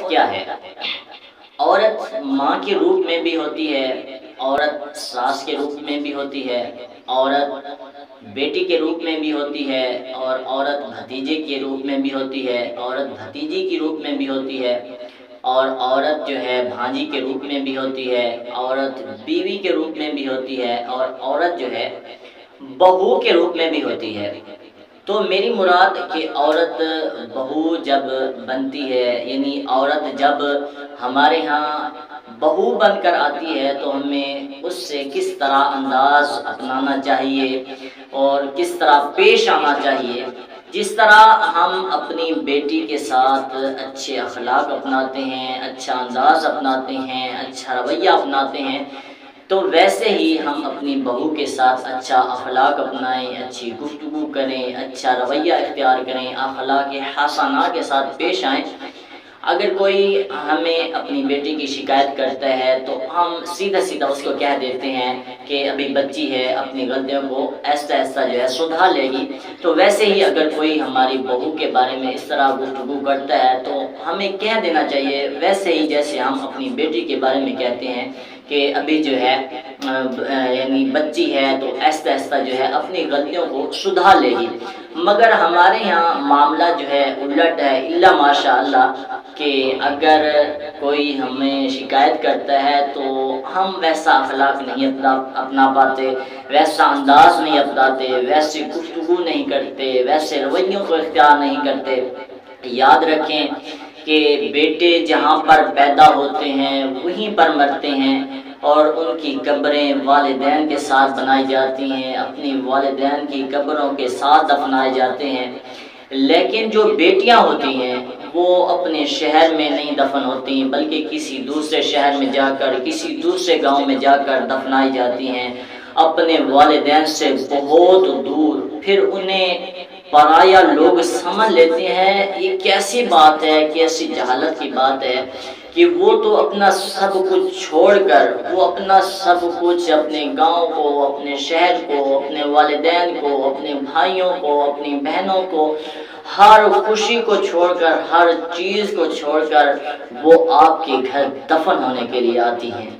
عورت کیا ہے؟ عورت ماں کے روپ میں بھی ہوتی ہے، عورت ساس کے روپ میں بھی ہوتی ہے، عورت بیٹی کے روپ میں بھی ہوتی ہے، اور عورت بھتیجے کے روپ میں بھی ہوتی ہے، عورت بھتیجی کے روپ میں بھی ہوتی ہے، اور عورت جو ہے بھانجی کے روپ میں بھی ہوتی ہے، عورت بیوی کے روپ میں بھی ہوتی ہے، اور عورت جو ہے بہو کے روپ میں بھی ہوتی ہے۔ تو میری مراد کہ عورت بہو جب بنتی ہے، یعنی عورت جب ہمارے ہاں بہو بن کر آتی ہے تو ہمیں اس سے کس طرح انداز اپنانا چاہیے اور کس طرح پیش آنا چاہیے۔ جس طرح ہم اپنی بیٹی کے ساتھ اچھے اخلاق اپناتے ہیں، اچھا انداز اپناتے ہیں، اچھا رویہ اپناتے ہیں، تو ویسے ہی ہم اپنی بہو کے ساتھ اچھا اخلاق اپنائیں، اچھی گفتگو کریں، اچھا رویہ اختیار کریں، اخلاق حسنہ کے ساتھ پیش آئیں۔ اگر کوئی ہمیں اپنی بیٹی کی شکایت کرتا ہے تو ہم سیدھا سیدھا اس کو کہہ دیتے ہیں کہ ابھی بچی ہے، اپنی غلطیوں کو ایسا ایسا جو ہے سدھار لے گی۔ تو ویسے ہی اگر کوئی ہماری بہو کے بارے میں اس طرح گفتگو کرتا ہے تو ہمیں کہہ دینا چاہیے ویسے ہی جیسے ہم اپنی بیٹی کے بارے میں کہتے ہیں کہ ابھی جو ہے یعنی بچی ہے تو ایسا ایسا جو ہے اپنی غلطیوں کو سدھار لے گی۔ مگر ہمارے یہاں معاملہ جو ہے الٹ ہے، الا ماشاء اللہ، کہ اگر کوئی ہمیں شکایت کرتا ہے تو ہم ویسا اخلاق نہیں اپنا پاتے، ویسا انداز نہیں اپناتے، ویسی گفتگو نہیں کرتے، ویسے رویوں کو اختیار نہیں کرتے۔ یاد رکھیں کہ بیٹے جہاں پر پیدا ہوتے ہیں وہیں پر مرتے ہیں، اور ان کی قبریں والدین کے ساتھ بنائی جاتی ہیں، اپنی والدین کی قبروں کے ساتھ دفنائے جاتے ہیں۔ لیکن جو بیٹیاں ہوتی ہیں وہ اپنے شہر میں نہیں دفن ہوتی بلکہ کسی دوسرے شہر میں جا کر، کسی دوسرے گاؤں میں جا کر دفنائی جاتی ہیں، اپنے والدین سے بہت دور۔ پھر انہیں پرایا لوگ سمجھ لیتے ہیں۔ یہ کیسی بات ہے، کیسی جہالت کی بات ہے کہ وہ تو اپنا سب کچھ چھوڑ کر، وہ اپنا سب کچھ، اپنے گاؤں کو، اپنے شہر کو، اپنے والدین کو، اپنے بھائیوں کو، اپنی بہنوں کو، ہر خوشی کو چھوڑ کر، ہر چیز کو چھوڑ کر وہ آپ کے گھر دفن ہونے کے لیے آتی ہیں۔